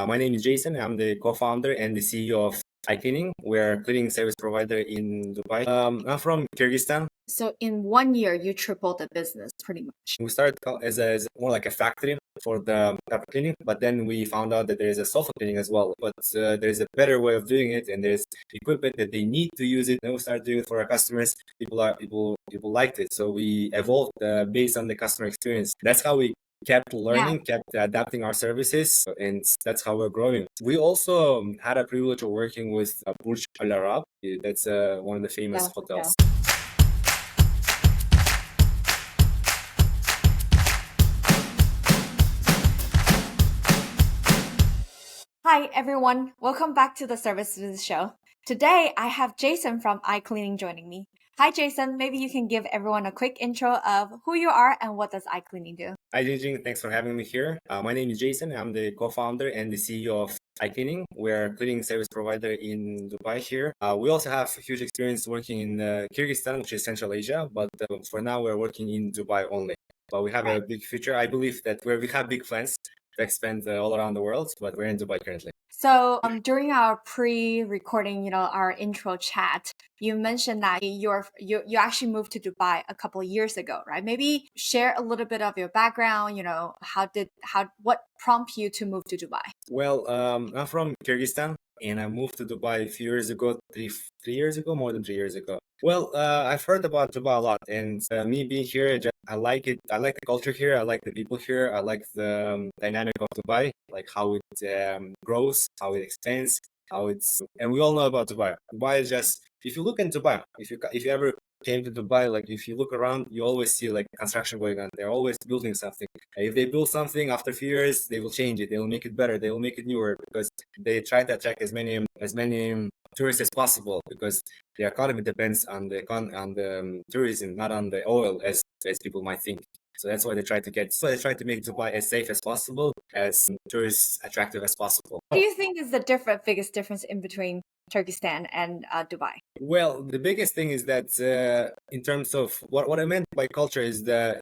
My name is Jason. I'm the co-founder and the CEO of iCleaning. We're a cleaning service provider in Dubai. I'm from Kyrgyzstan. So in 1 year, you tripled the business pretty much. We started as more like a factory for the carpet cleaning, but then we found out that there is a sofa cleaning as well. But there's a better way of doing it, and there's equipment that they need to use it. And we started doing it for our customers. People liked it, so we evolved based on the customer experience. That's how we kept learning, kept adapting our services, and that's how we're growing. We also had a privilege of working with Burj Al Arab. That's one of the famous hotels. Hi everyone, welcome back to the Service Business Show. Today I have Jason from iCleaning joining me. Hi Jason, maybe you can give everyone a quick intro of who you are and what does iCleaning do? Hi Jingjing, thanks for having me here. My name is Jason. I'm the co-founder and the CEO of iCleaning. We're a cleaning service provider in Dubai here. We also have huge experience working in Kyrgyzstan, which is Central Asia, but for now we're working in Dubai only. But we have a big future. I believe that we have big plans to expand all around the world, but we're in Dubai currently. So during our pre-recording, our intro chat, you mentioned that you actually moved to Dubai a couple of years ago, right? Maybe share a little bit of your background. What prompted you to move to Dubai? Well, I'm from Kyrgyzstan, and I moved to Dubai a few years ago, three years ago, more than 3 years ago. Well, I've heard about Dubai a lot, and me being here, I like it. I like the culture here. I like the people here. I like the dynamic of Dubai, like how it grows, how it expands, and we all know about Dubai. Dubai is just, if you look in Dubai, if you ever came to Dubai, like if you look around, you always see like construction going on. They're always building something. If they build something after a few years, they will change it. They will make it better. They will make it newer because they try to attract as many tourists as possible, because the economy depends on the tourism, not on the oil as people might think. So that's why they try to make Dubai as safe as possible, as tourist attractive as possible. What do you think is the biggest difference in between Kyrgyzstan and Dubai? Well, the biggest thing is that in terms of what I meant by culture is that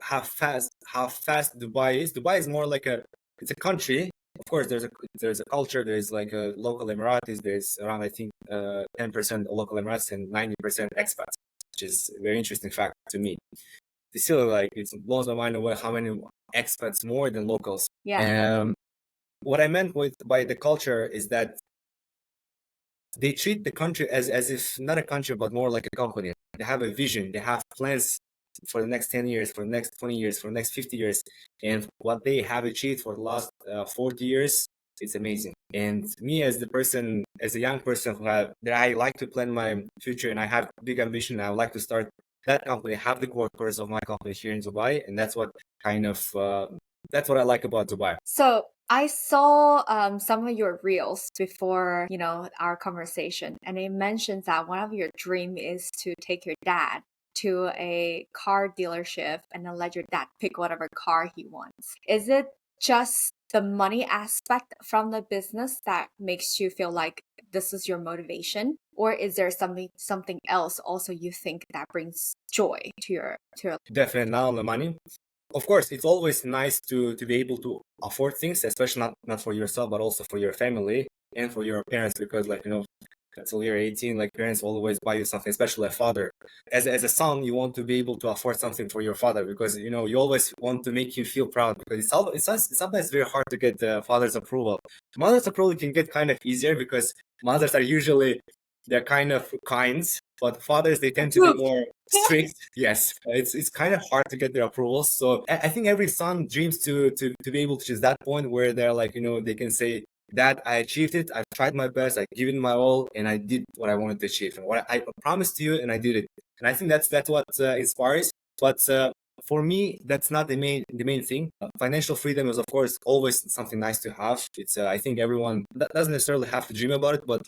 how fast Dubai is. Dubai is more like it's a country. Of course, there's a culture. There's like a local Emiratis. There's around, I think, 10% local Emiratis and 90% expats, which is a very interesting fact to me. It's still like it blows my mind away how many expats more than locals. Yeah. What I meant by the culture is that they treat the country as if not a country, but more like a company. They have a vision. They have plans for the next 10 years, for the next 20 years, for the next 50 years. And what they have achieved for the last 40 years, it's amazing. And me as a young person that I like to plan my future, and I have big ambition, I would like to start that company, have the workers of my company here in Dubai. And that's what that's what I like about Dubai. So I saw some of your reels before, our conversation, and it mentions that one of your dream is to take your dad to a car dealership and then let your dad pick whatever car he wants. Is it just the money aspect from the business that makes you feel like this is your motivation, or is there something else also you think that brings joy to your Definitely not the money. Of course, it's always nice to be able to afford things, especially not for yourself, but also for your family and for your parents, because until you're 18, like parents will always buy you something, especially a father. As a son, you want to be able to afford something for your father, because you always want to make him feel proud, because it's sometimes very hard to get the father's approval. Mother's approval can get kind of easier because mothers are usually, they're kind of kind, but fathers, they tend to be more strict. Yes, it's kind of hard to get their approvals. So I think every son dreams to be able to choose that point where they're like, they can say, Dad, I achieved it. I tried my best. I given my all, and I did what I wanted to achieve, and what I promised you, and I did it. And I think that's what inspires. But for me, that's not the main thing. Financial freedom is, of course, always something nice to have. It's I think everyone doesn't necessarily have to dream about it, but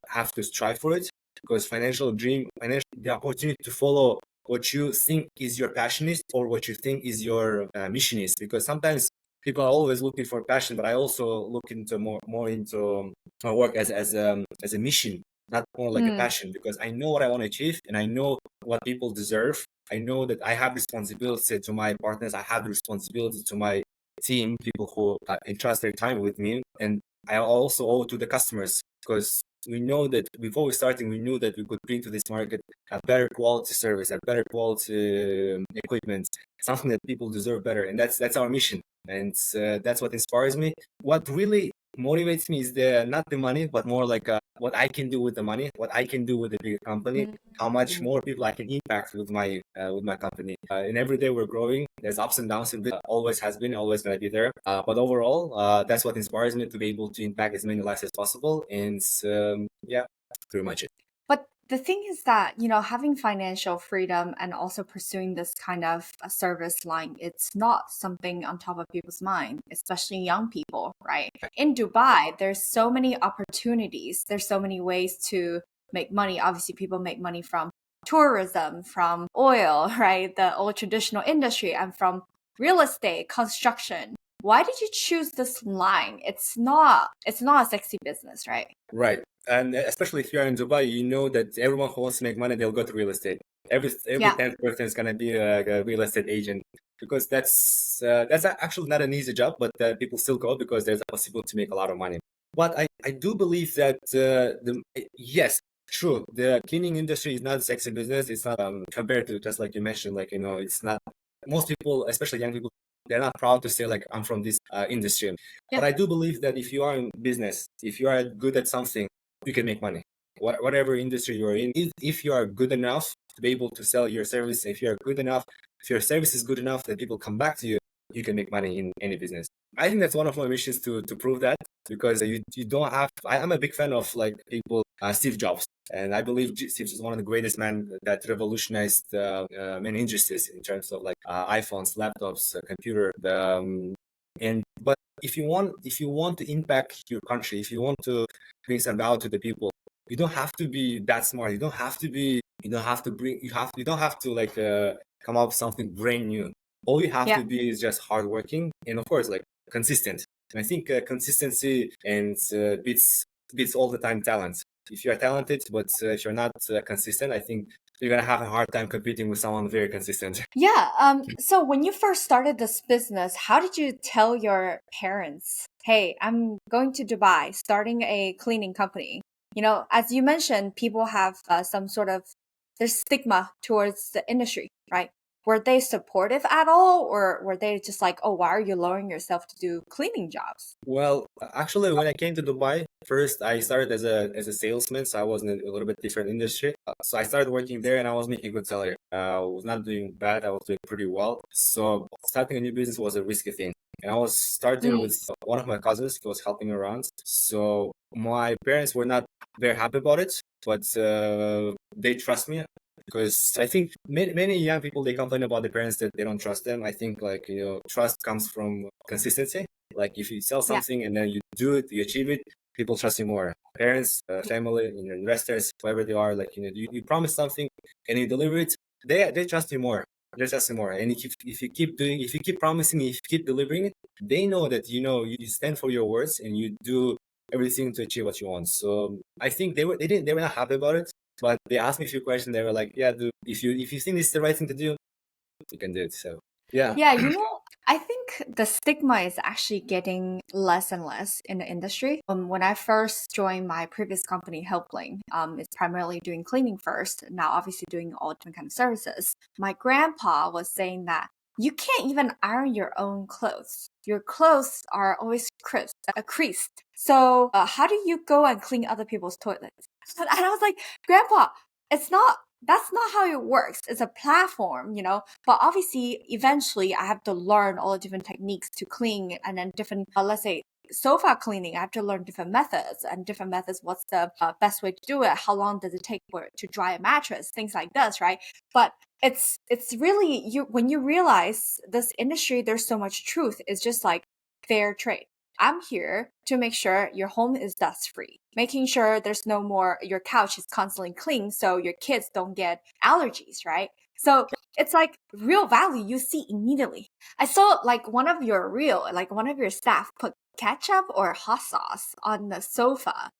have to strive for it, because the opportunity to follow what you think is your passion is, or what you think is your mission is, because sometimes people are always looking for passion, but I also look into more into my work as a mission, not more like a passion, because I know what I want to achieve, and I know what people deserve. I know that I have responsibility to my partners. I have responsibility to my team, people who entrust their time with me, and I also owe to the customers because we know that before we starting, we knew that we could bring to this market a better quality service, a better quality equipment, something that people deserve better, and that's our mission, and that's what inspires me. What really motivates me is the not the money, but more like what I can do with the money, what I can do with the bigger company, how much more people I can impact with my company. And every day we're growing. There's ups and downs. It always has been, always gonna be there. But overall, that's what inspires me to be able to impact as many lives as possible. And yeah, pretty much it. But the thing is that, you know, having financial freedom and also pursuing this kind of a service line, it's not something on top of people's mind, especially young people, right? In Dubai, there's so many opportunities. There's so many ways to make money. Obviously, people make money from tourism, from oil, right? The old traditional industry, and from real estate, construction. Why did you choose this line? It's not a sexy business, right? Right. And especially if you're in Dubai, you know that everyone who wants to make money, they'll go to real estate. Every Yeah. 10th person is gonna be a real estate agent because that's actually not an easy job, but people still go because there's a possibility to make a lot of money. But I do believe that yes, true, the cleaning industry is not a sexy business. It's not compared to just like you mentioned, like it's not most people, especially young people, they're not proud to say like I'm from this industry. But Yeah. I do believe that if you are in business, if you are good at something, you can make money. Whatever industry you're in, if you are good enough to be able to sell your service, if you're good enough, if your service is good enough that people come back to you, you can make money in any business. I think that's one of my missions to prove that because you don't have. I'm a big fan of like people, Steve Jobs, and I believe Steve is one of the greatest men that revolutionized many industries in terms of like iPhones, laptops, computer. But if you want to impact your country, if you want to bring some value to the people, you don't have to be that smart. You don't have to like come up with something brand new. All you have Yeah. to be is just hardworking and of course like consistent. And I think consistency and beats all the time talent. If you're talented, but if you're not consistent, I think you're gonna have a hard time competing with someone very consistent. Yeah. So when you first started this business, how did you tell your parents, hey, I'm going to Dubai, starting a cleaning company? You know, as you mentioned, people have some sort of there's stigma towards the industry, right? Were they supportive at all, or were they just like, oh, why are you lowering yourself to do cleaning jobs? Well, actually, when I came to Dubai, first I started as a salesman, so I was in a little bit different industry. So I started working there, and I was making good salary. I was not doing bad; I was doing pretty well. So starting a new business was a risky thing, and I was starting Mm, with one of my cousins. He was helping me around. So my parents were not very happy about it, but they trust me because I think many young people they complain about their parents that they don't trust them. I think like trust comes from consistency. Like if you sell yeah. something and then you do it, you achieve it, people trust you more. Parents, family, investors, whoever they are, like you promise something and you deliver it, they trust you more. They trust you more. And if you keep promising, if you keep delivering it, they know that you stand for your words and you do everything to achieve what you want. So I think they were not happy about it, but they asked me a few questions. They were like, "Yeah, dude, if you think this is the right thing to do, you can do it." So yeah, Yeah, you know, I think the stigma is actually getting less and less in the industry. When I first joined my previous company, Helpling, it's primarily doing cleaning first, now obviously doing all different kind of services. My grandpa was saying that you can't even iron your own clothes. Your clothes are always creased. So how do you go and clean other people's toilets? And I was like, Grandpa, it's not. That's not how it works. It's a platform, you know. But obviously, eventually, I have to learn all the different techniques to clean, and then different, let's say, sofa cleaning. I have to learn different methods and different methods. What's the best way to do it? How long does it take to dry a mattress? Things like this, right? But it's really you when you realize this industry, there's so much truth. It's just like fair trade. I'm here to make sure your home is dust free, making sure there's no more, your couch is constantly clean so your kids don't get allergies, right? So it's like real value you see immediately. I saw like one of your staff put ketchup or hot sauce on the sofa,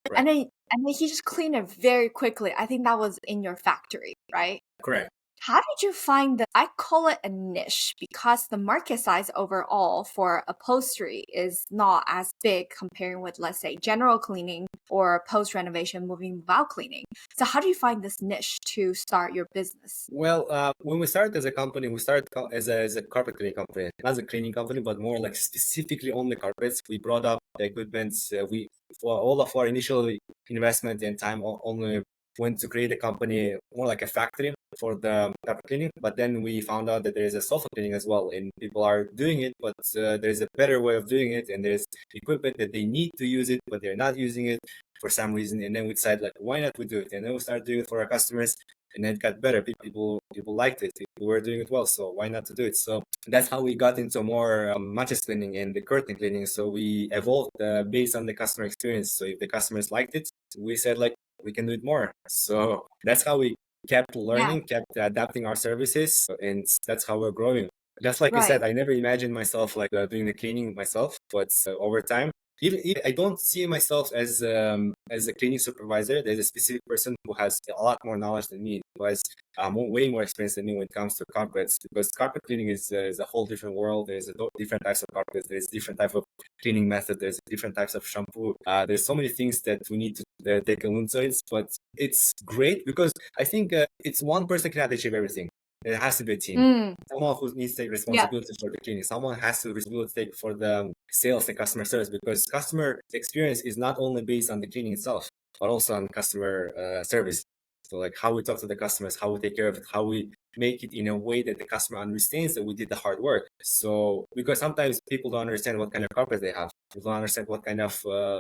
right, and then he just cleaned it very quickly. I think that was in your factory, right? correct. How did you find the, I call it a niche because the market size overall for upholstery is not as big comparing with, let's say, general cleaning or post renovation moving without cleaning. So how do you find this niche to start your business? Well, when we started as a company, we started as a carpet cleaning company, not as a cleaning company, but more like specifically only carpets. We brought up the equipment. We for all of our initial investment and time only went to create a company more like a factory for the carpet cleaning. But then we found out that there is a sofa cleaning as well, and people are doing it, but there is a better way of doing it, and there's equipment that they need to use it, but they're not using it for some reason. And then we decided like, why not we do it? And then we started doing it for our customers, and then it got better. People liked it. People were doing it well, so why not to do it? So that's how we got into more mattress cleaning and the curtain cleaning. So we evolved based on the customer experience. So if the customers liked it, we said like we can do it more. So that's how we kept Yeah, learning, kept adapting our services, and that's how we're growing. Just like you right. said, I never imagined myself like doing the cleaning myself, but over time, even I don't see myself as a cleaning supervisor. There's a specific person who has a lot more knowledge than me, who has way more experience than me when it comes to carpets. Because carpet cleaning is a whole different world. There's different types of carpets. There's different type of cleaning method. There's different types of shampoo. There's so many things that we need to take a look into it. But it's great because I think it's one person cannot achieve everything. It has to be a team. Mm, Someone who needs to take yeah, responsibility for the cleaning. Someone has to responsibility take for the sales and customer service, because customer experience is not only based on the cleaning itself, but also on customer service. So like how we talk to the customers, how we take care of it, how we make it in a way that the customer understands that we did the hard work. So because sometimes people don't understand what kind of carpet they have, people don't understand what kind of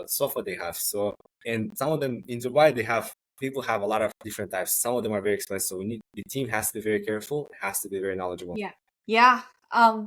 sofa they have. So and some of them in Dubai they have people have a lot of different types. Some of them are very expensive. So we need the team has to be very careful, has to be very knowledgeable. yeah. Yeah,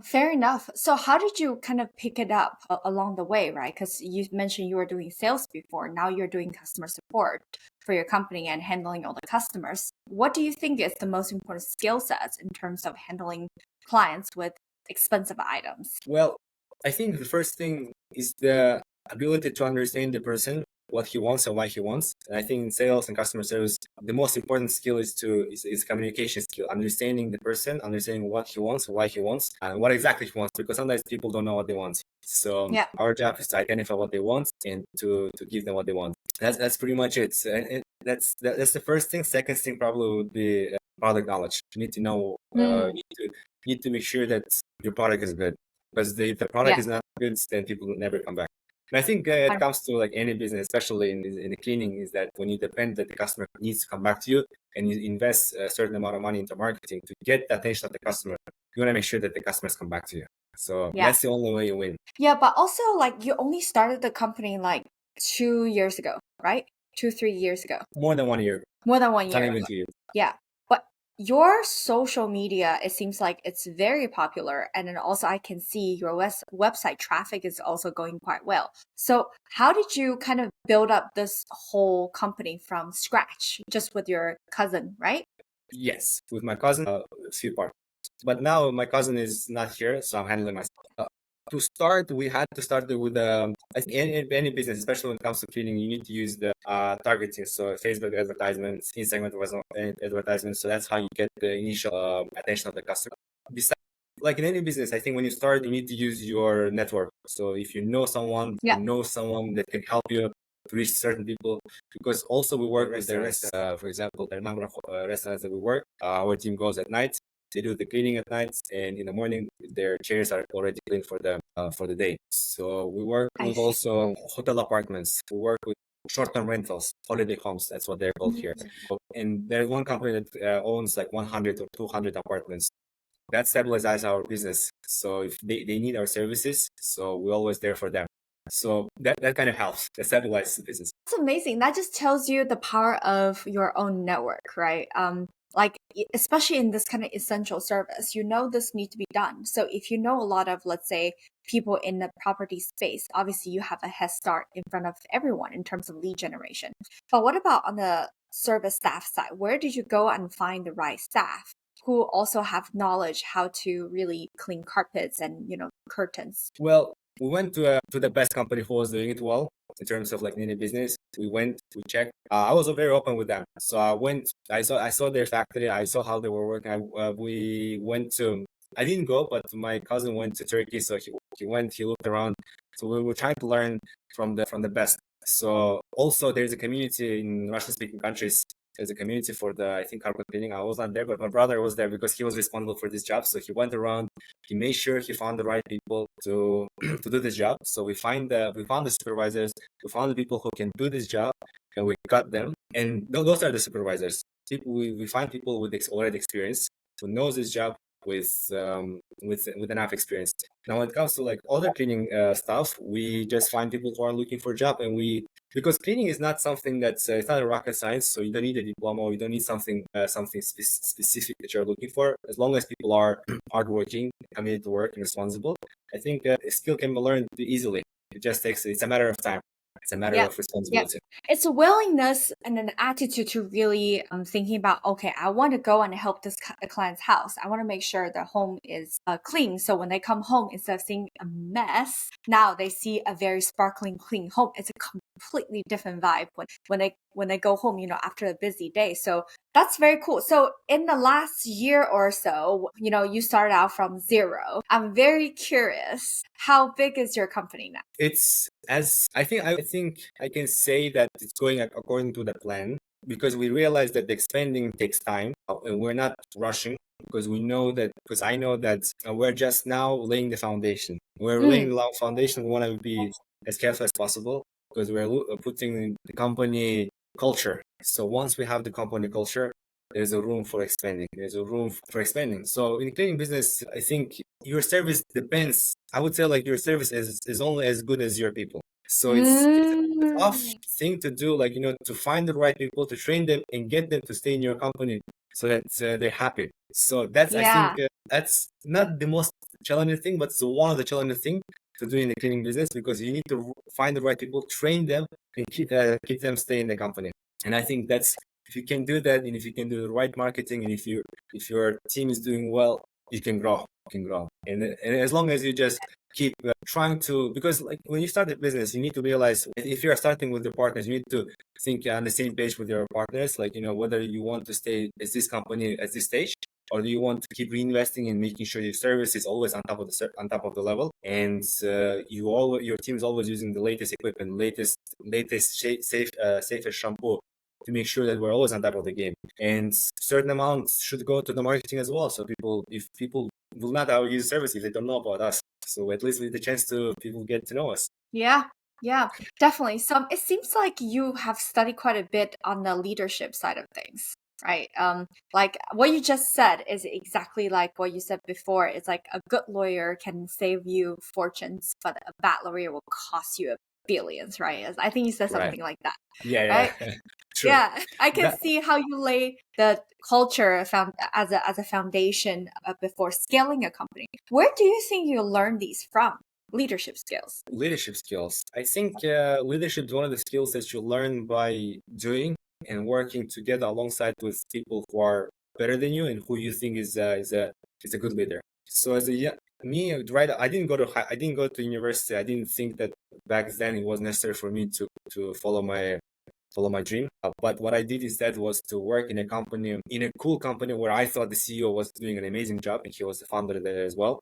fair enough. So how did you kind of pick it up along the way, right? Because you mentioned you were doing sales before. Now you're doing customer support for your company and handling all the customers. What do you think is the most important skill sets in terms of handling clients with expensive items? Well, I think the first thing is the ability to understand the person, what he wants and why he wants. And I think in sales and customer service, the most important skill is communication skill, understanding the person, understanding what he wants, why he wants, and what exactly he wants. Because sometimes people don't know what they want. So Yeah. our job is to identify what they want and to give them what they want. That's pretty much it. And that's the first thing. Second thing probably would be product knowledge. You need to know. Mm, You need to make sure that your product is good, because if the product yeah. is not good, then people will never come back. And I think it comes to like any business, especially in the cleaning, is that when you depend that the customer needs to come back to you and you invest a certain amount of money into marketing to get the attention of the customer, you want to make sure that the customers come back to you. So Yeah. that's the only way you win. Yeah, but also like you only started the company like 2 years ago, right? 3 years ago. More than 1 year, More than one not year even ago. 2 years. Yeah. But your social media, it seems like it's very popular. And then also I can see your website traffic is also going quite well. So how did you kind of build up this whole company from scratch just with your cousin, right? Yes, with my cousin, a few parts. But now my cousin is not here, so I'm handling myself. To start, we had to start with I think any business, especially when it comes to cleaning, you need to use the targeting. So Facebook advertisements, Instagram advertisements. So that's how you get the initial attention of the customer. Besides, like in any business, I think when you start, you need to use your network. So if you know someone, Yeah. that can help you to reach certain people, because also we work with the rest. For example, the number of restaurants that we work, our team goes at night. They do the cleaning at night, and in the morning their chairs are already cleaned for the day. So we work I with see. also hotel apartments. We work with short-term rentals, holiday homes. That's what they're called here. And there's one company that owns like 100 or 200 apartments. That stabilizes our business. So if they need our services, so we're always there for them. So that kind of helps. That stabilizes the business. That's amazing. That just tells you the power of your own network, right? Like especially in this kind of essential service, you know this need to be done. So if you know a lot of, let's say, people in the property space, obviously you have a head start in front of everyone in terms of lead generation. But what about on the service staff side? Where did you go and find the right staff who also have knowledge how to really clean carpets and, curtains? Well, we went to the best company who was doing it well in terms of like any business. we checked. I was very open with them. So I saw their factory. I saw how they were working. We went to, I didn't go, but my cousin went to Turkey. So he looked around. So we were trying to learn from the best. So also there's a community in Russian speaking countries. There's a community for the, I think, carpet cleaning. I was not there, but my brother was there because he was responsible for this job. So he went around, he made sure he found the right people to to do this job. So we found the supervisors, we found the people who can do this job, and we got them. And those are the supervisors. We find people with already experience who knows this job with enough experience. Now, when it comes to like other cleaning stuff, we just find people who are looking for a job, and because cleaning is not something that's it's not a rocket science, so you don't need a diploma, or you don't need something specific that you're looking for. As long as people are hardworking, committed to work, and responsible, I think a skill can be learned easily. It's a matter of time. It's a matter Yeah. of responsibility. It's a willingness and an attitude to really thinking about, okay, I want to go and help this client's house. I want to make sure their home is clean. So when they come home, instead of seeing a mess, now they see a very sparkling, clean home. It's a completely different vibe when they go home, after a busy day. So that's very cool. So in the last year or so, you started out from zero. I'm very curious, how big is your company now? It's as I think I can say that it's going according to the plan, because we realize that the expanding takes time, and we're not rushing, because I know that we're just now laying the foundation. We're laying the foundation. We want to be as careful as possible, because we're putting the company culture. So once we have the company culture, there's a room for expanding. So in cleaning business, I think your service depends. I would say like your service is only as good as your people. So it's a tough thing to do, like, to find the right people, to train them and get them to stay in your company so that they're happy. So I think that's not the most challenging thing, but it's one of the challenging things to do in the cleaning business, because you need to find the right people, train them, and keep them stay in the company. And I think if you can do that, and if you can do the right marketing, and if your team is doing well, you can grow. And as long as you just keep trying to, because like when you start a business, you need to realize if you are starting with your partners, you need to think on the same page with your partners, like, whether you want to stay as this company at this stage, or do you want to keep reinvesting and making sure your service is always on top of the level, and your team is always using the latest equipment, latest safest shampoo, to make sure that we're always on top of the game. And certain amounts should go to the marketing as well. So if people will not use service if they don't know about us. So at least with the chance to people get to know us. Yeah, definitely. So it seems like you have studied quite a bit on the leadership side of things, right? Like what you just said is exactly like what you said before. It's like a good lawyer can save you fortunes, but a bad lawyer will cost you billions, right? I think you said something like that. Yeah, right? True. Yeah, I can see how you lay the culture as a foundation before scaling a company. Where do you think you learn these from? Leadership skills. I think leadership is one of the skills that you learn by doing and working together alongside with people who are better than you and who you think is a good leader. So I didn't go to university. I didn't think that back then it was necessary for me to follow my dream. But what I did instead was to work in a cool company where I thought the CEO was doing an amazing job, and he was the founder there as well.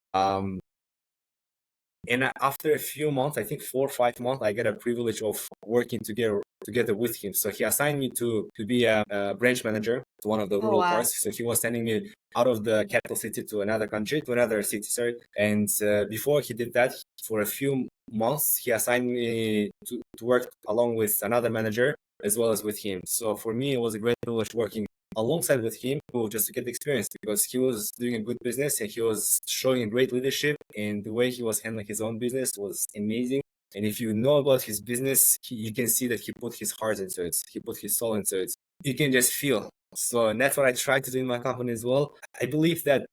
And after a few months, I think 4 or 5 months, I get a privilege of working together with him. So he assigned me to be a branch manager to one of the rural parts. So he was sending me out of the capital city to another city, sorry. And before he did that, for a few months, he assigned me to work along with another manager as well as with him. So for me, it was a great privilege working alongside with him, just to get experience, because he was doing a good business and he was showing great leadership, and the way he was handling his own business was amazing. And if you know about his business, you can see that he put his heart into it. He put his soul into it. You can just feel. So and that's what I try to do in my company as well. I believe that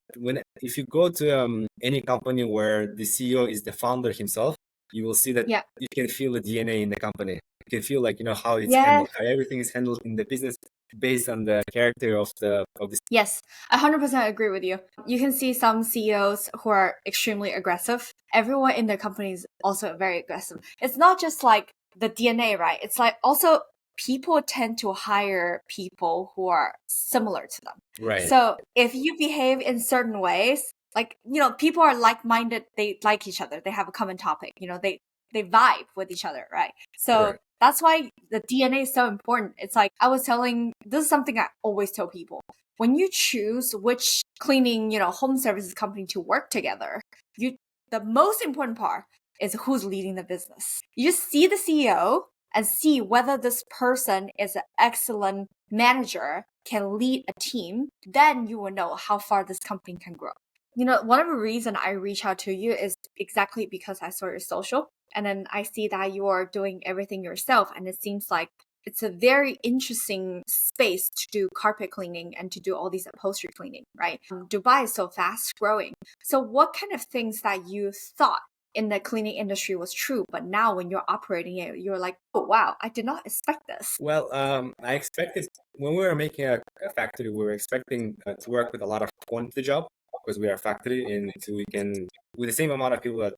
if you go to any company where the CEO is the founder himself, you will see that you can feel the DNA in the company. You can feel like how it's handled, how everything is handled in the business based on the character of the. Yes, 100% agree with you. You can see some CEOs who are extremely aggressive. Everyone in their company is also very aggressive. It's not just like the DNA, right? It's like also people tend to hire people who are similar to them. Right. So if you behave in certain ways, like, people are like-minded, they like each other, they have a common topic, they vibe with each other, right? So Correct. that's why the DNA is so important. It's like this is something I always tell people. When you choose which cleaning, home services company to work together, the most important part is who's leading the business. You just see the CEO and see whether this person is an excellent manager, can lead a team, then you will know how far this company can grow. One of the reasons I reach out to you is exactly because I saw your social, and then I see that you are doing everything yourself, and it seems like it's a very interesting space to do carpet cleaning and to do all these upholstery cleaning, right? Dubai is so fast growing. So what kind of things that you thought in the cleaning industry was true, but now when you're operating it, you're like, oh wow, I did not expect this. Well, I expected when we were making a factory, we were expecting to work with a lot of quantity job because we are a factory, and so we can, with the same amount of people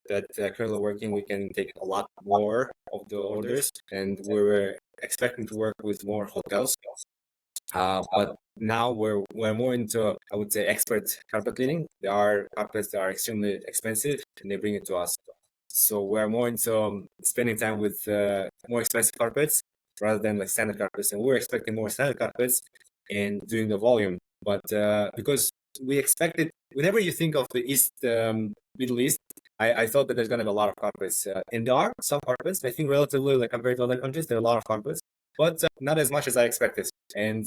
that currently working, we can take a lot more of the orders, and we were expecting to work with more hotels. But now we're more into, I would say, expert carpet cleaning. There are carpets that are extremely expensive, and they bring it to us. So we're more into spending time with more expensive carpets rather than like standard carpets. And we're expecting more standard carpets and doing the volume. But because we expected, whenever you think of the East, Middle East, I thought that there's going to be a lot of carpets. And there are some carpets. I think relatively, like compared to other countries, there are a lot of carpets, but not as much as I expected. And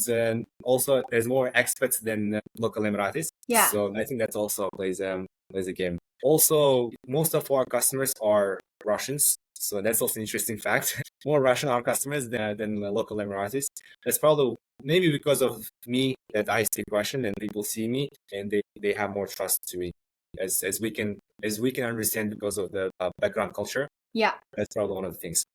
also, there's more expats than local Emiratis. Yeah. So I think that also plays a game. Also, most of our customers are Russians, so that's also an interesting fact. More Russian are customers than local Emiratis. That's probably maybe because of me that I speak Russian and people see me and they have more trust to me as we can understand because of the background culture. Yeah. That's probably one of the things.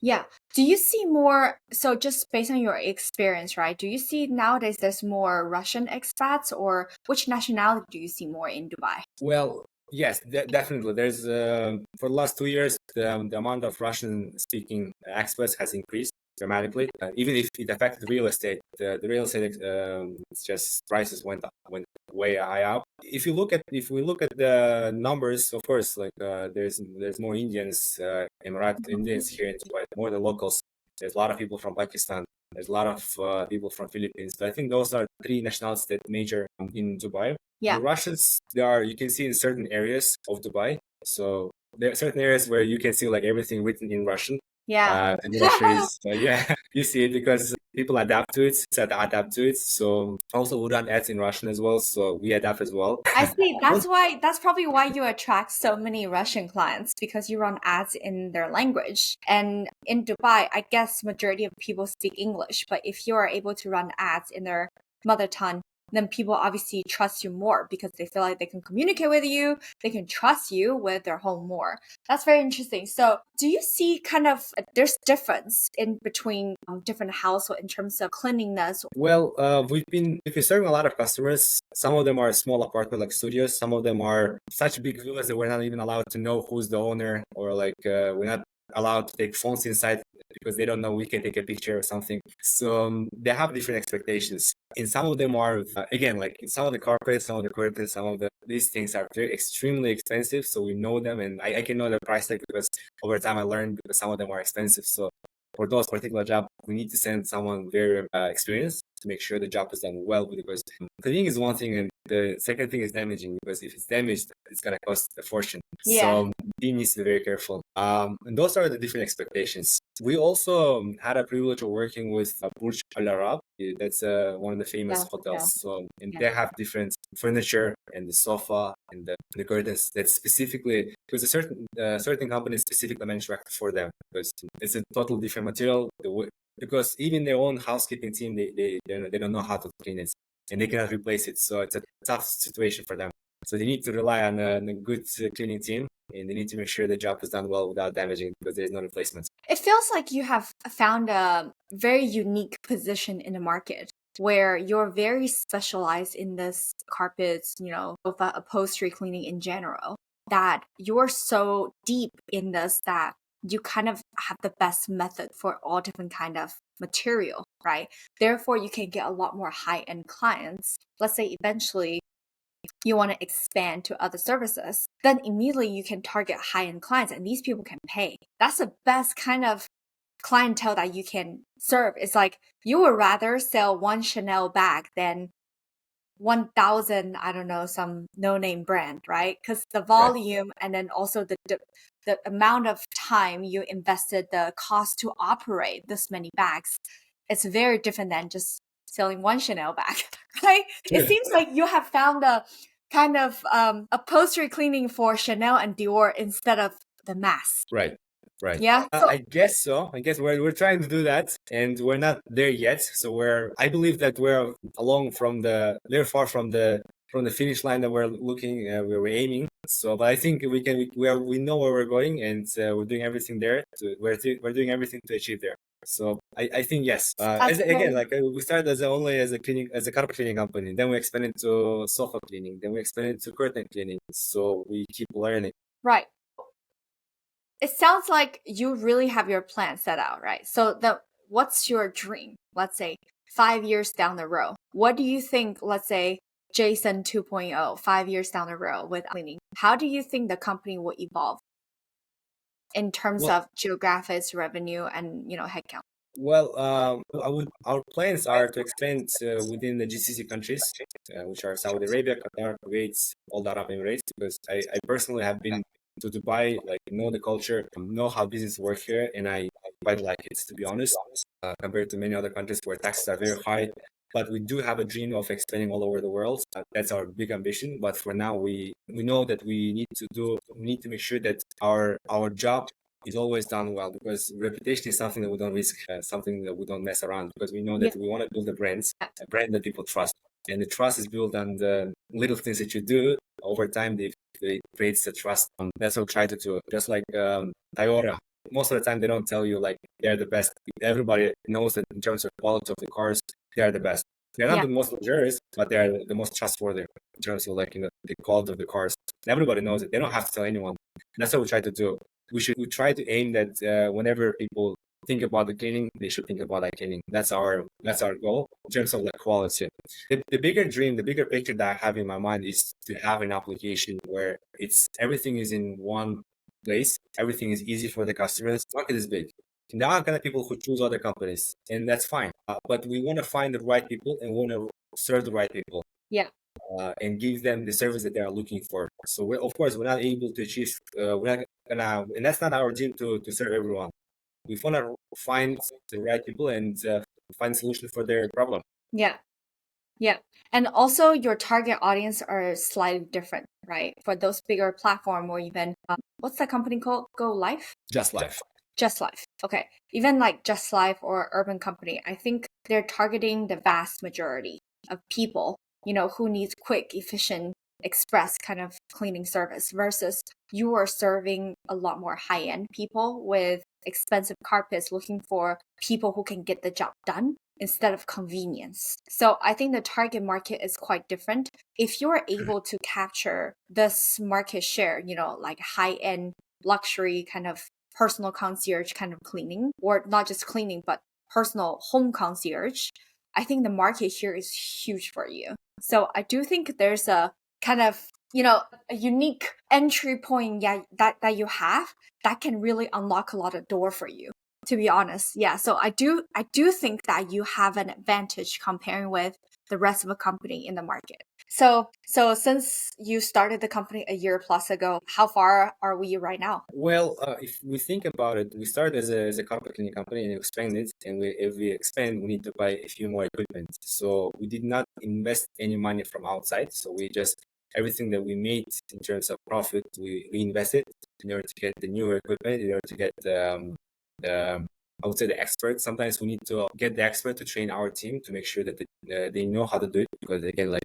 Yeah. Do you see more, so just based on your experience, right? Do you see nowadays there's more Russian expats, or which nationality do you see more in Dubai? Well, yes, definitely. There's for the last 2 years, the amount of Russian-speaking expats has increased dramatically. Even if it affected real estate, the real estate it's just prices went way high up. If we look at the numbers, of course, like there's more Indians, Indians here in Dubai, more the locals. There's a lot of people from Pakistan. There's a lot of people from Philippines. But I think those are three nationalities that major in Dubai. Yeah. The Russians, you can see in certain areas of Dubai. So there are certain areas where you can see like everything written in Russian. Yeah. And the groceries, yeah, you see it because people adapt to it, adapt to it. So also we run ads in Russian as well, so we adapt as well. I see. That's probably why you attract so many Russian clients, because you run ads in their language. And in Dubai, I guess majority of people speak English, but if you are able to run ads in their mother tongue, then people obviously trust you more because they feel like they can communicate with you, they can trust you with their home more. That's very interesting. So do you see kind of there's difference in between different households in terms of cleanliness? Well, we've been serving a lot of customers. Some of them are small apartment like studios. Some of them are such big villas that we're not even allowed to know who's the owner, or like we're not allowed to take phones inside because they don't know we can take a picture or something. So they have different expectations. And some of them are, again, like some of the carpets, some of the curtains, these things are very extremely expensive. So we know them, and I can know the price tag because over time I learned because some of them are expensive. So for those particular jobs, we need to send someone very experienced to make sure the job is done well. Because cleaning is one thing, and the second thing is damaging. Because if it's damaged, it's gonna cost a fortune. Yeah. So he needs to be very careful. And those are the different expectations. We also had a privilege of working with Burj Al Arab. That's one of the famous hotels. So and they have different furniture and the sofa and the curtains that specifically, because a certain company is specifically manufactured for them, because it's a totally different material. Because even their own housekeeping team, they don't know how to clean it, and they cannot replace it. So it's a tough situation for them. So they need to rely on a good cleaning team, and they need to make sure the job is done well without damaging, because there is no replacement. It feels like you have found a very unique position in the market where you're very specialized in this carpets, sofa upholstery cleaning in general, that you're so deep in this that you kind of have the best method for all different kind of material, right? Therefore, you can get a lot more high-end clients. Let's say eventually you want to expand to other services, then immediately you can target high-end clients and these people can pay. That's the best kind of clientele that you can serve. It's like you would rather sell one Chanel bag than 1,000, I don't know, some no-name brand, right? Because the volume and then also the amount of time you invested, the cost to operate this many bags, it's very different than just selling one Chanel bag, right? It seems like you have found a kind of upholstery cleaning for Chanel and Dior instead of the mass. Right. Right. Yeah. I guess so. I guess we're trying to do that, and we're not there yet. So I believe that we're very far from the finish line that we're looking, where we're aiming. So, but I think we know where we're going, and we're doing everything there. We're doing everything to achieve there. So I think yes. Again, like we started only as a carpet cleaning company. Then we expanded to sofa cleaning. Then we expanded to curtain cleaning. So we keep learning. Right. It sounds like you really have your plan set out, right? So what's your dream? Let's say 5 years down the road. What do you think, let's say Jason 2.0, 5 years down the road with cleaning? How do you think the company will evolve in terms of geographics, revenue, and headcount? Well, our plans are to expand within the GCC countries, which are Saudi Arabia, Qatar, Kuwait, all the Arab Emirates, because I personally have been to Dubai, like know the culture, know how business work here, and I quite like it, to be honest, compared to many other countries where taxes are very high. But we do have a dream of expanding all over the world. That's our big ambition. But for now, we know that we need to make sure that our job is always done well, because reputation is something that we don't risk, something that we don't mess around, because we know that we want to build a brand that people trust. And the trust is built on the little things that you do. Over time, it creates the trust. That's what we try to do. Just like Toyota. Most of the time, they don't tell you like they're the best. Everybody knows that in terms of quality of the cars, they are the best. They're not the most luxurious, but they are the most trustworthy in terms of like the quality of the cars. Everybody knows it. They don't have to tell anyone. That's what we try to do. We try to aim that whenever people think about the cleaning, they should think about iCleaning. That's our goal in terms of the quality. The bigger dream, the bigger picture that I have in my mind is to have an application where everything is in one place, everything is easy for the customers. The market is big. And there are kind of people who choose other companies, and that's fine. But we want to find the right people and want to serve the right people. Yeah. And give them the service that they are looking for. So of course we're not able to achieve. We're not gonna, and that's not our dream to serve everyone. We want to find the right people and find solution for their problem. Yeah. Yeah. And also your target audience are slightly different, right? For those bigger platform or even, what's that company called? Go Life? Just Life. Just Life. Okay. Even like Just Life or Urban Company, I think they're targeting the vast majority of people, who needs quick, efficient, express kind of cleaning service versus you are serving a lot more high-end people with expensive carpets looking for people who can get the job done instead of convenience. So I think the target market is quite different. If you're able to capture this market share, like high-end luxury kind of personal concierge kind of cleaning, or not just cleaning, but personal home concierge, I think the market here is huge for you. So I do think there's a kind of, a unique entry point that you have that can really unlock a lot of door for you, to be honest. Yeah. So I do think that you have an advantage comparing with the rest of the company in the market. So since you started the company a year plus ago, how far are we right now? Well, if we think about it, we started as a carpet cleaning company and expanded. And if we expand, we need to buy a few more equipment. So we did not invest any money from outside. So we just everything that we made in terms of profit, we reinvested in order to get the newer equipment, in order to get the I would say the experts. Sometimes we need to get the expert to train our team to make sure that they know how to do it, because again, like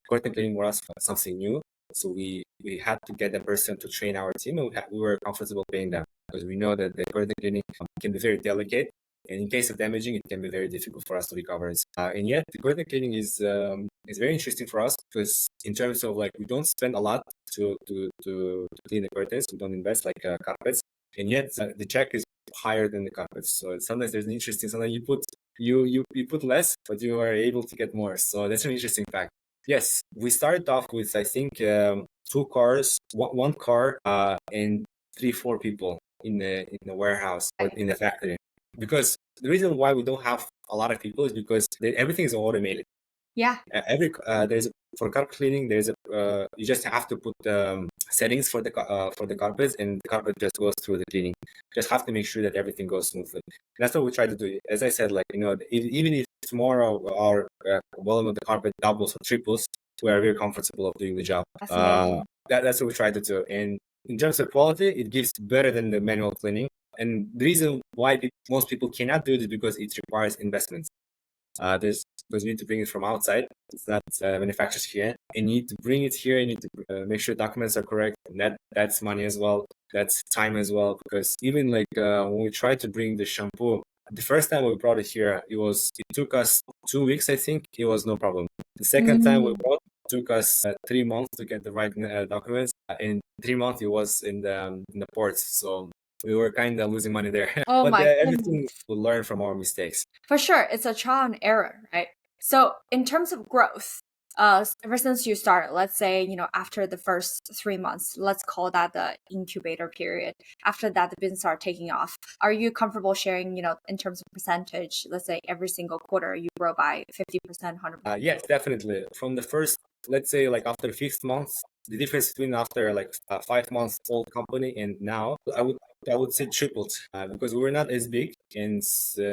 curtain cleaning was something new. So we had to get the person to train our team, and we were comfortable paying them, because we know that the curtain cleaning can be very delicate, and in case of damaging, it can be very difficult for us to recover it. And yet, the curtain cleaning is very interesting for us, because in terms of like we don't spend a lot to clean the curtains. We don't invest like carpets. and yet the check is higher than the carpets. So sometimes there's an interesting. Sometimes you put less, but you are able to get more. So that's an interesting fact. Yes, we started off with I think two cars, one car, and 3-4 people in the warehouse or in the factory. Because the reason why we don't have a lot of people is because everything is automated. Yeah. There's for carpet cleaning. There's a you just have to put settings for the carpets, and the carpet just goes through the cleaning. Just have to make sure that everything goes smoothly. That's what we try to do. As I said, like even if tomorrow our volume of the carpet doubles or triples, we are very comfortable of doing the job. That's amazing. That's what we try to do. And in terms of quality, it gives better than the manual cleaning. And the reason why most people cannot do it is because it requires investments. There's because you need to bring it from outside. It's not manufactured here. And you need to bring it here. You need to make sure documents are correct. And that's money as well. That's time as well. Because even like when we tried to bring the shampoo, the first time we brought it here, it took us 2 weeks. I think it was no problem. The second time we brought, it took us 3 months to get the right documents. In 3 months, it was in the ports. So we were kind of losing money there. Oh But my everything goodness. we learn from our mistakes. For sure, it's a trial and error, right? So in terms of growth, ever since you started, let's say, after the first 3 months, let's call that the incubator period. After that, the business are taking off. Are you comfortable sharing, in terms of percentage, let's say every single quarter you grow by 50%, 100%? Yes, definitely. From the first, let's say like after the 5th month, the difference between after like 5 months old company and now, I would say tripled because we were not as big, and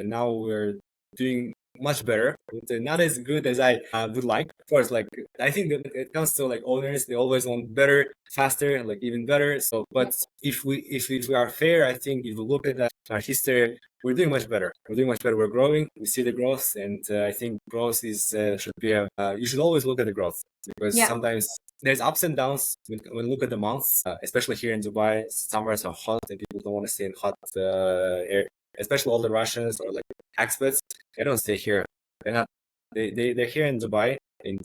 now we're doing much better. Not as good as I would like. Of course, like I think that it comes to like owners, they always want better, faster, like even better. So, but if we are fair, I think if we look at our history, we're doing much better. We're doing much better. We're growing. We see the growth, and I think growth is should be you should always look at the growth because Yeah. sometimes there's ups and downs when you look at the months, especially here in Dubai. Summers are hot, and people don't want to stay in hot air. Especially all the Russians or like expats, they don't stay here. They're not. They're here in Dubai in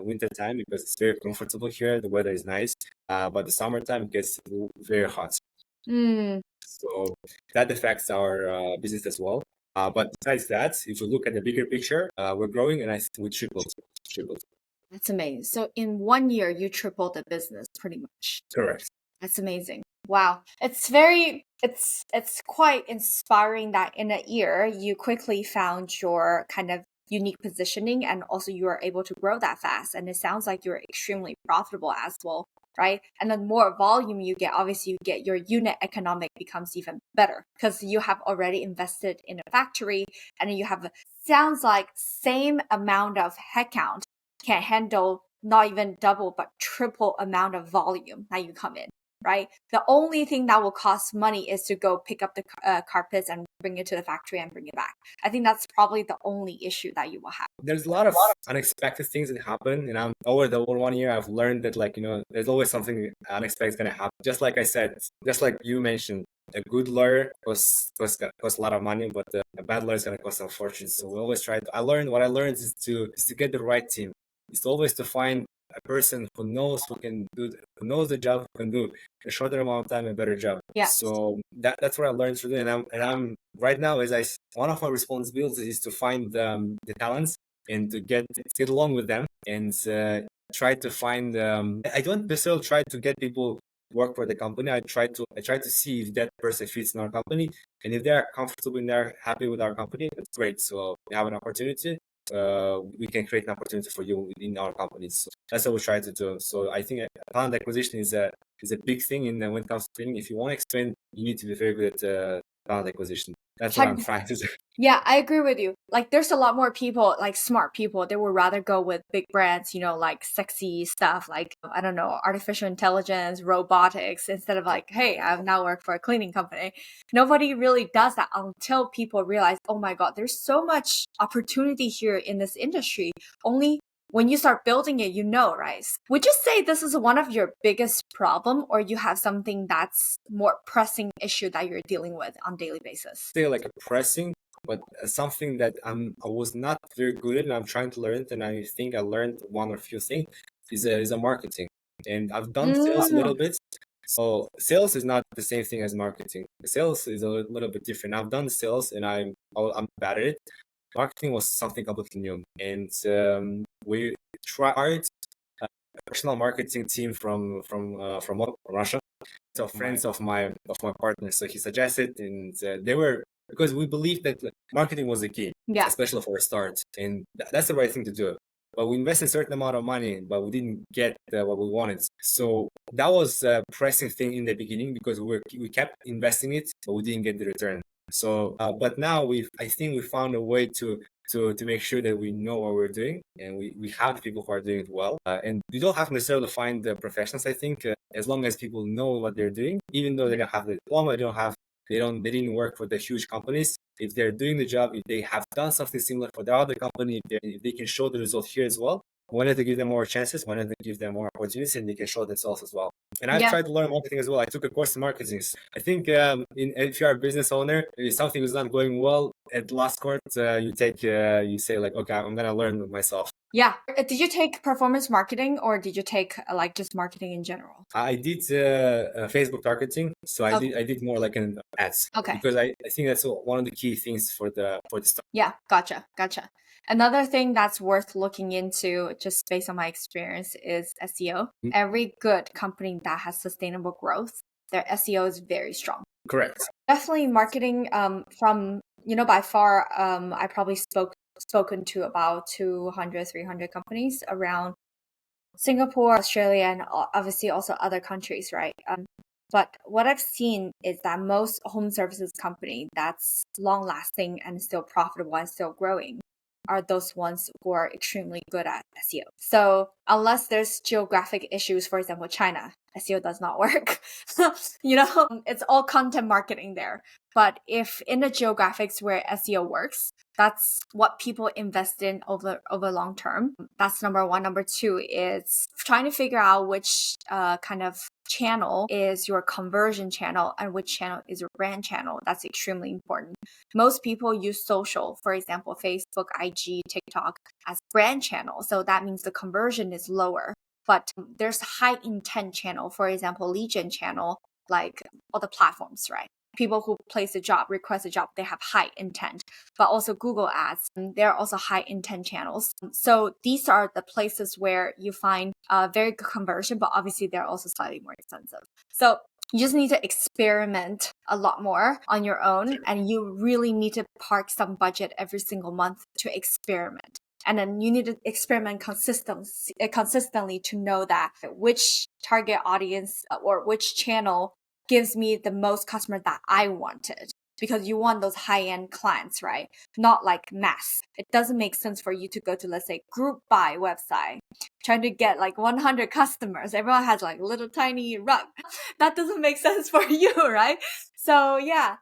winter time because it's very comfortable here. The weather is nice, but the summertime it gets very hot. Mm, So that affects our business as well. But besides that, if we look at the bigger picture, we're growing, and I think we tripled. that's amazing. So in 1 year, you tripled the business pretty much. Correct. That's amazing. Wow. It's quite inspiring that in a year you quickly found your kind of unique positioning, and also you are able to grow that fast. And it sounds like you're extremely profitable as well, right? And the more volume you get, obviously you get your unit economic becomes even better because you have already invested in a factory, and you have, sounds like, same amount of headcount can handle not even double but triple amount of volume that you come in, right? The only thing that will cost money is to go pick up the carpets and bring it to the factory and bring it back. I think that's probably the only issue that you will have. There's a lot of unexpected things that happen, and over the 1 year, I've learned that there's always something unexpected gonna happen. Just like I said, just like you mentioned, a good lawyer costs a lot of money, but a bad lawyer is gonna cost a fortune. So we always try. What I learned is to get the right team. It's always to find a person who knows the job, who can do a shorter amount of time a better job. Yeah. So that's what I learned through it. And I'm right now, one of my responsibilities is to find the talents and to get along with them and try to find. I don't necessarily try to get people work for the company. I try to see if that person fits in our company, and if they're comfortable and they're happy with our company, that's great. So we have an opportunity. We can create an opportunity for you within our companies. So that's what we try to do. So I think talent acquisition is a big thing when it comes to training. If you want to expand, you need to be very good at talent acquisition. That's what I'm trying to do. Yeah, I agree with you. Like, there's a lot more people, like smart people, they would rather go with big brands, like sexy stuff, like, I don't know, artificial intelligence, robotics, instead of like, hey, I now work for a cleaning company. Nobody really does that until people realize, oh my God, there's so much opportunity here in this industry. Only when you start building it, right? Would you say this is one of your biggest problem, or you have something that's more pressing issue that you're dealing with on a daily basis? Say like a pressing, but something that I was not very good at, and I'm trying to learn it, and I think I learned one or few things is a marketing. And I've done sales a little bit, So sales is not the same thing as marketing. Sales is a little bit different. I've done sales and I'm bad at it. Marketing was something completely new, and we tried a professional marketing team from Russia. So friends of my partner. So he suggested, and they were, because we believe that marketing was the key, Yeah. especially for a start, and that's the right thing to do. But we invested a certain amount of money, but we didn't get what we wanted. So that was a pressing thing in the beginning because we kept investing it, but we didn't get the return. So, but now I think we found a way to make sure that we know what we're doing, and we have the people who are doing it well. And you don't have necessarily to find the professionals. I think as long as people know what they're doing, even though they don't have the diploma, they didn't work for the huge companies. If they're doing the job, if they have done something similar for the other company, if they can show the result here as well, why not to give them more chances? Why not to give them more opportunities, and they can show themselves as well? And I've tried to learn marketing as well. I took a course in marketing. I think if you are a business owner, if something is not going well, at the last course, you say like, okay, I'm gonna learn myself. Yeah. Did you take performance marketing, or did you take like just marketing in general? I did Facebook targeting, so I did more like an ads. Okay. Because I think that's one of the key things for the start. Yeah, gotcha. Another thing that's worth looking into, just based on my experience, is SEO. Every good company that has sustainable growth, their SEO is very strong. Correct. Definitely marketing from, by far, I probably spoken to about 200, 300 companies around Singapore, Australia, and obviously also other countries, right? But what I've seen is that most home services company that's long lasting and still profitable and still growing are those ones who are extremely good at SEO. So unless there's geographic issues, for example, China, SEO does not work. It's all content marketing there. But if in the geographics where SEO works, that's what people invest in over long term. That's number one. Number two is trying to figure out which kind of channel is your conversion channel and which channel is your brand channel. That's extremely important. Most people use social, for example, Facebook, IG, TikTok, as brand channel. So that means the conversion is lower. But there's high intent channel, for example, lead gen channel, like all the platforms, right? People who place a job, request a job, they have high intent. But also Google ads, they're also high intent channels. So these are the places where you find very good conversion, but obviously they're also slightly more expensive. So you just need to experiment a lot more on your own, and you really need to park some budget every single month to experiment. And then you need to experiment consistently to know that which target audience or which channel gives me the most customer that I wanted. Because you want those high-end clients, right? Not like mass. It doesn't make sense for you to go to, let's say, group buy website, trying to get like 100 customers. Everyone has like little tiny rug. That doesn't make sense for you, right? So yeah,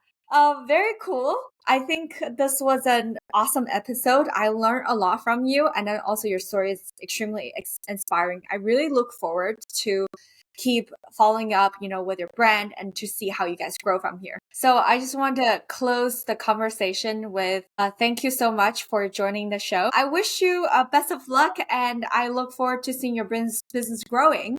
very cool. I think this was an awesome episode. I learned a lot from you, and then also your story is extremely inspiring. I really look forward to keep following up, with your brand and to see how you guys grow from here. So I just want to close the conversation with thank you so much for joining the show. I wish you best of luck, and I look forward to seeing your business growing.